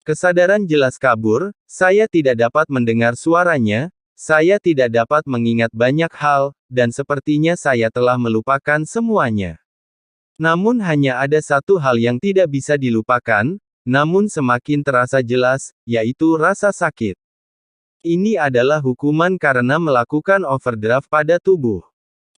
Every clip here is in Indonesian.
Kesadaran jelas kabur, saya tidak dapat mendengar suaranya, saya tidak dapat mengingat banyak hal, dan sepertinya saya telah melupakan semuanya. Namun hanya ada satu hal yang tidak bisa dilupakan, namun semakin terasa jelas, yaitu rasa sakit. Ini adalah hukuman karena melakukan overdraft pada tubuh.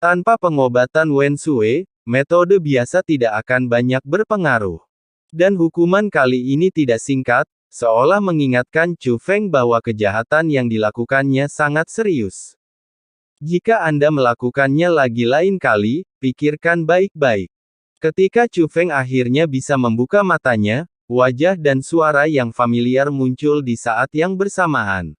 Tanpa pengobatan Wen Sui, metode biasa tidak akan banyak berpengaruh. Dan hukuman kali ini tidak singkat, seolah mengingatkan Chu Feng bahwa kejahatan yang dilakukannya sangat serius. Jika Anda melakukannya lagi lain kali, pikirkan baik-baik. Ketika Chu Feng akhirnya bisa membuka matanya, wajah dan suara yang familiar muncul di saat yang bersamaan.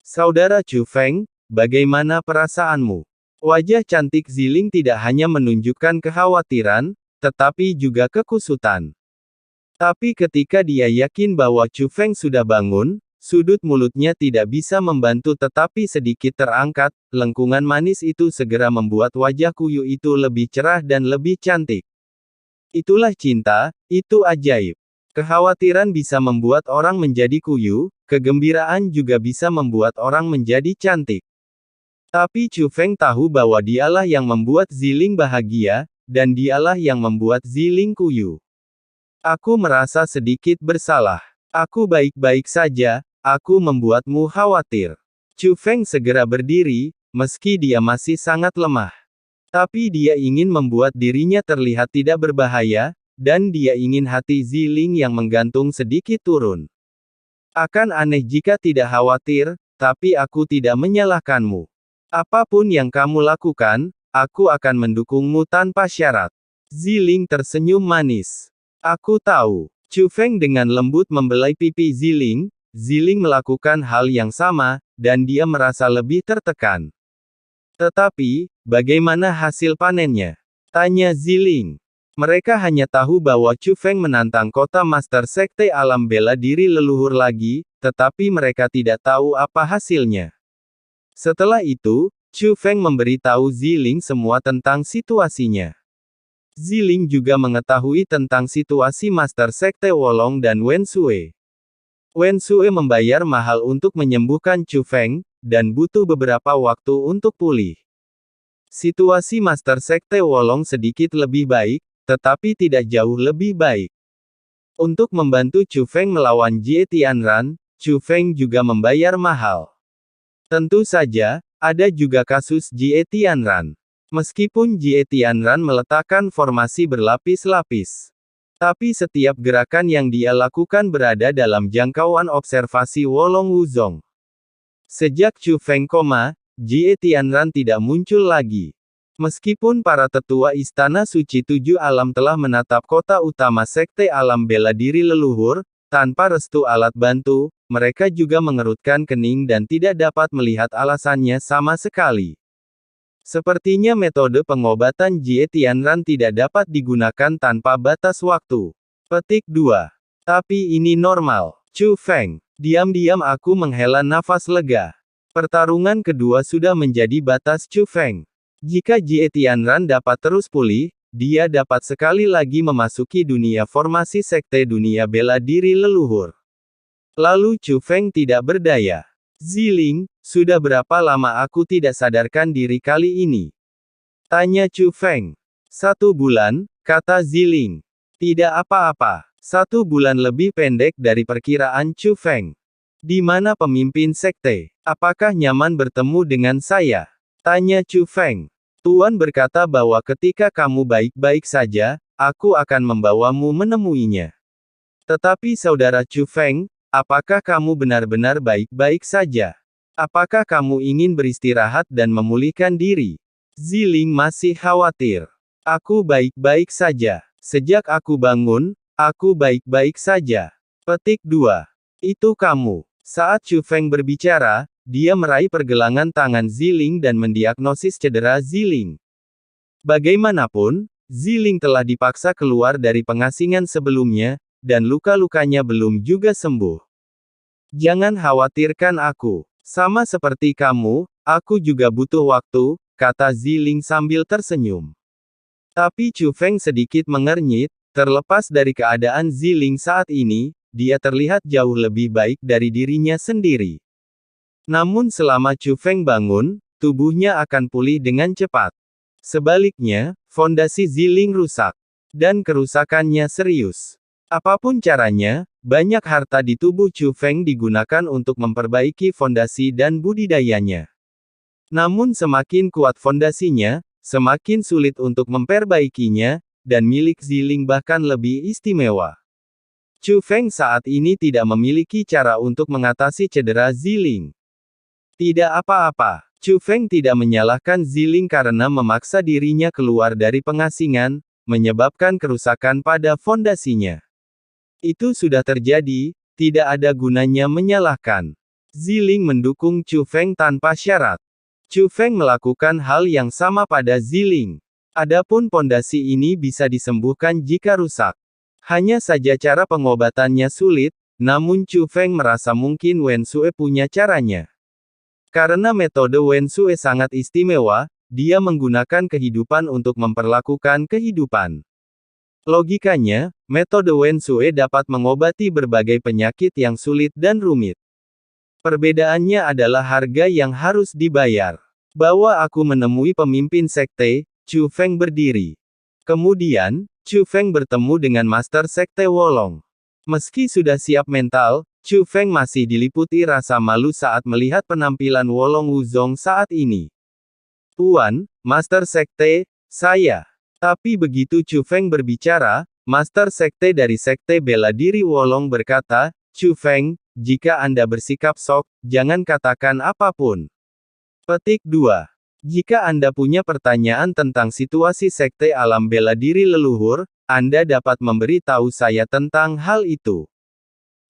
Saudara Chu Feng, bagaimana perasaanmu? Wajah cantik Ziling tidak hanya menunjukkan kekhawatiran, tetapi juga kekusutan. Tapi ketika dia yakin bahwa Chu Feng sudah bangun, sudut mulutnya tidak bisa membantu tetapi sedikit terangkat, lengkungan manis itu segera membuat wajah Kuyu itu lebih cerah dan lebih cantik. Itulah cinta, itu ajaib. Kekhawatiran bisa membuat orang menjadi kuyu, kegembiraan juga bisa membuat orang menjadi cantik. Tapi Chu Feng tahu bahwa dialah yang membuat Ziling bahagia, dan dialah yang membuat Ziling kuyu. Aku merasa sedikit bersalah. Aku baik-baik saja, aku membuatmu khawatir. Chu Feng segera berdiri, meski dia masih sangat lemah. Tapi dia ingin membuat dirinya terlihat tidak berbahaya, dan dia ingin hati Ziling yang menggantung sedikit turun. Akan aneh jika tidak khawatir, tapi aku tidak menyalahkanmu. Apapun yang kamu lakukan, aku akan mendukungmu tanpa syarat. Ziling tersenyum manis. Aku tahu. Chu Feng dengan lembut membelai pipi Ziling. Ziling melakukan hal yang sama, dan dia merasa lebih tertekan. Tetapi, bagaimana hasil panennya? Tanya Ziling. Mereka hanya tahu bahwa Chu Feng menantang kota Master Sekte Alam Bela Diri Leluhur lagi, tetapi mereka tidak tahu apa hasilnya. Setelah itu, Chu Feng memberitahu Ziling semua tentang situasinya. Ziling juga mengetahui tentang situasi Master Sekte Wolong dan Wen Sui. Wen Sui membayar mahal untuk menyembuhkan Chu Feng, dan butuh beberapa waktu untuk pulih. Situasi Master Sekte Wolong sedikit lebih baik, tetapi tidak jauh lebih baik. Untuk membantu Chu Feng melawan Jie Tianran, Chu Feng juga membayar mahal. Tentu saja, ada juga kasus Jie Tianran. Meskipun Jie Tianran meletakkan formasi berlapis-lapis. Tapi setiap gerakan yang dia lakukan berada dalam jangkauan observasi Wolong Wuzong. Sejak Chu Feng koma, Jie Tianran tidak muncul lagi. Meskipun para tetua Istana Suci Tujuh Alam telah menatap kota utama Sekte Alam Bela Diri Leluhur, tanpa restu alat bantu, mereka juga mengerutkan kening dan tidak dapat melihat alasannya sama sekali. Sepertinya metode pengobatan Jie Tianran tidak dapat digunakan tanpa batas waktu. Petik 2. Tapi ini normal. Chu Feng. Diam-diam aku menghela nafas lega. Pertarungan kedua sudah menjadi batas Chu Feng. Jika Jie Tianran dapat terus pulih, dia dapat sekali lagi memasuki dunia formasi Sekte Dunia Bela Diri Leluhur. Lalu Chu Feng tidak berdaya. Ziling, sudah berapa lama aku tidak sadarkan diri kali ini? Tanya Chu Feng. 1 bulan, kata Ziling. Tidak apa-apa. 1 bulan lebih pendek dari perkiraan Chu Feng. Di mana pemimpin sekte? Apakah nyaman bertemu dengan saya? Tanya Chu Feng. Tuan berkata bahwa ketika kamu baik-baik saja, aku akan membawamu menemuinya. Tetapi saudara Chu Feng, apakah kamu benar-benar baik-baik saja? Apakah kamu ingin beristirahat dan memulihkan diri? Ziling masih khawatir. Aku baik-baik saja. Sejak aku bangun, aku baik-baik saja. Petik 2. Itu kamu. Saat Chu Feng berbicara, dia meraih pergelangan tangan Ziling dan mendiagnosis cedera Ziling. Bagaimanapun, Ziling telah dipaksa keluar dari pengasingan sebelumnya, dan luka-lukanya belum juga sembuh. Jangan khawatirkan aku. Sama seperti kamu, aku juga butuh waktu, kata Ziling sambil tersenyum. Tapi Chu Feng sedikit mengernyit, terlepas dari keadaan Ziling saat ini, dia terlihat jauh lebih baik dari dirinya sendiri. Namun selama Chu Feng bangun, tubuhnya akan pulih dengan cepat. Sebaliknya, fondasi Ziling rusak. Dan kerusakannya serius. Apapun caranya, banyak harta di tubuh Chu Feng digunakan untuk memperbaiki fondasi dan budidayanya. Namun semakin kuat fondasinya, semakin sulit untuk memperbaikinya, dan milik Ziling bahkan lebih istimewa. Chu Feng saat ini tidak memiliki cara untuk mengatasi cedera Ziling. Tidak apa-apa. Chu Feng tidak menyalahkan Ziling karena memaksa dirinya keluar dari pengasingan, menyebabkan kerusakan pada fondasinya. Itu sudah terjadi, tidak ada gunanya menyalahkan. Ziling mendukung Chu Feng tanpa syarat. Chu Feng melakukan hal yang sama pada Ziling. Adapun pondasi ini bisa disembuhkan jika rusak. Hanya saja cara pengobatannya sulit, namun Chu Feng merasa mungkin Wen Sue punya caranya. Karena metode Wen Sue sangat istimewa, dia menggunakan kehidupan untuk memperlakukan kehidupan. Logikanya, metode Wen Sue dapat mengobati berbagai penyakit yang sulit dan rumit. Perbedaannya adalah harga yang harus dibayar. Bahwa aku menemui pemimpin sekte, Chu Feng berdiri. Kemudian, Chu Feng bertemu dengan Master Sekte Wolong. Meski sudah siap mental, Chu Feng masih diliputi rasa malu saat melihat penampilan Wolong Wuzong saat ini. Tuan, Master Sekte, saya. Tapi begitu Chu Feng berbicara, Master Sekte dari Sekte Bela Diri Wolong berkata, Chu Feng, jika Anda bersikap sok, jangan katakan apapun. Petik 2. Jika Anda punya pertanyaan tentang situasi Sekte Alam Bela Diri Leluhur, Anda dapat memberi tahu saya tentang hal itu.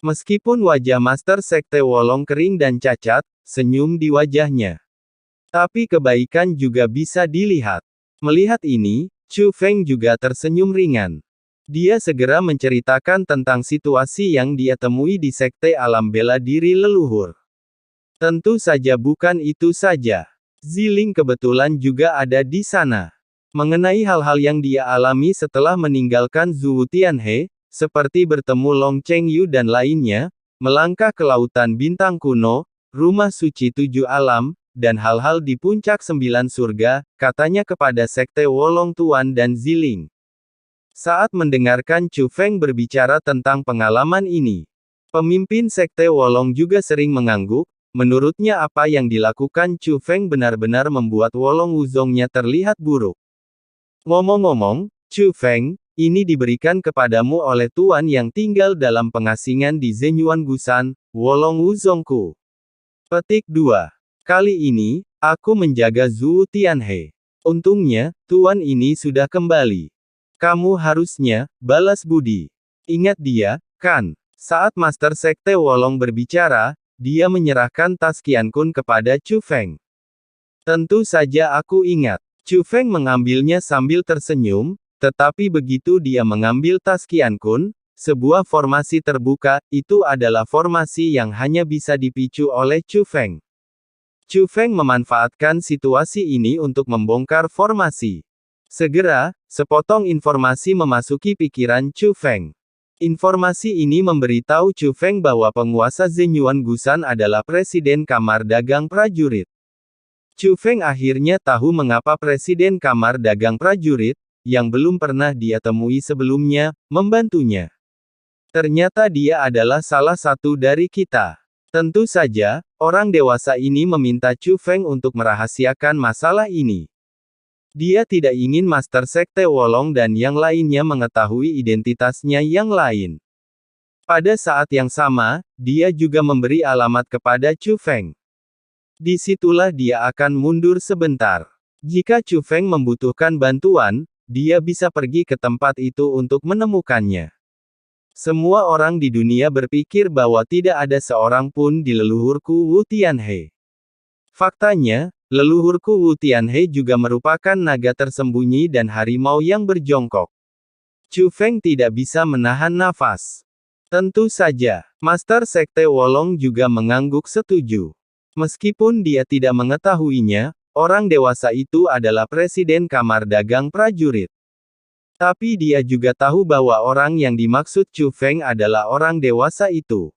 Meskipun wajah Master Sekte Wolong kering dan cacat, senyum di wajahnya. Tapi kebaikan juga bisa dilihat. Melihat ini, Chu Feng juga tersenyum ringan. Dia segera menceritakan tentang situasi yang dia temui di Sekte Alam Bela Diri Leluhur. Tentu saja bukan itu saja. Ziling kebetulan juga ada di sana. Mengenai hal-hal yang dia alami setelah meninggalkan Zhu Tianhe, seperti bertemu Long Chengyu dan lainnya, melangkah ke lautan bintang kuno, rumah suci 7 alam, dan hal-hal di puncak 9 surga, katanya kepada Sekte Wolong Tuan dan Ziling. Saat mendengarkan Chu Feng berbicara tentang pengalaman ini, pemimpin Sekte Wolong juga sering mengangguk. Menurutnya apa yang dilakukan Chu Feng benar-benar membuat Wolong Wuzongnya terlihat buruk. Ngomong-ngomong, Chu Feng, ini diberikan kepadamu oleh Tuan yang tinggal dalam pengasingan di Zenyuan Gusan, Wolong Wuzongku. Petik 2. Kali ini, aku menjaga Zhu Tianhe. Untungnya, Tuan ini sudah kembali. Kamu harusnya balas budi. Ingat dia, kan? Saat Master Sekte Wolong berbicara, dia menyerahkan tas Qiankun kepada Chu Feng. Tentu saja aku ingat. Chu Feng mengambilnya sambil tersenyum. Tetapi begitu dia mengambil tas Qiankun, sebuah formasi terbuka, itu adalah formasi yang hanya bisa dipicu oleh Chu Feng. Chu Feng memanfaatkan situasi ini untuk membongkar formasi. Segera, sepotong informasi memasuki pikiran Chu Feng. Informasi ini memberitahu Chu Feng bahwa penguasa Zenyuan Gusan adalah Presiden Kamar Dagang Prajurit. Chu Feng akhirnya tahu mengapa Presiden Kamar Dagang Prajurit, yang belum pernah dia temui sebelumnya, membantunya. Ternyata dia adalah salah satu dari kita. Tentu saja, orang dewasa ini meminta Chu Feng untuk merahasiakan masalah ini. Dia tidak ingin Master Sekte Wolong dan yang lainnya mengetahui identitasnya yang lain. Pada saat yang sama, dia juga memberi alamat kepada Chu Feng. Disitulah dia akan mundur sebentar. Jika Chu Feng membutuhkan bantuan, dia bisa pergi ke tempat itu untuk menemukannya. Semua orang di dunia berpikir bahwa tidak ada seorang pun di leluhurku Wu Tianhe. Faktanya, leluhurku Wu Tianhe juga merupakan naga tersembunyi dan harimau yang berjongkok. Chu Feng tidak bisa menahan nafas. Tentu saja, Master Sekte Wolong juga mengangguk setuju. Meskipun dia tidak mengetahuinya, orang dewasa itu adalah Presiden Kamar Dagang Prajurit. Tapi dia juga tahu bahwa orang yang dimaksud Chu Feng adalah orang dewasa itu.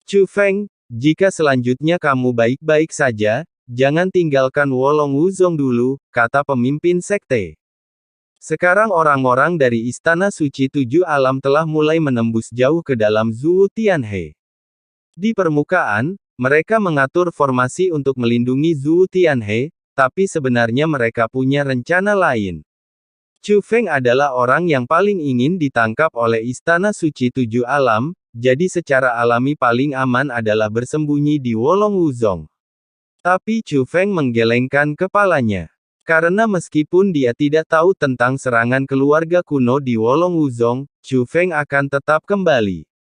Chu Feng, jika selanjutnya kamu baik-baik saja, jangan tinggalkan Wolong Wuzong dulu, kata pemimpin sekte. Sekarang orang-orang dari Istana Suci Tujuh Alam telah mulai menembus jauh ke dalam Zhuo Tianhe. Di permukaan, mereka mengatur formasi untuk melindungi Zhuo Tianhe, tapi sebenarnya mereka punya rencana lain. Chu Feng adalah orang yang paling ingin ditangkap oleh Istana Suci Tujuh Alam, jadi secara alami paling aman adalah bersembunyi di Wolong Wuzong. Tapi Chu Feng menggelengkan kepalanya. Karena meskipun dia tidak tahu tentang serangan keluarga kuno di Wolong Wuzong, Chu Feng akan tetap kembali.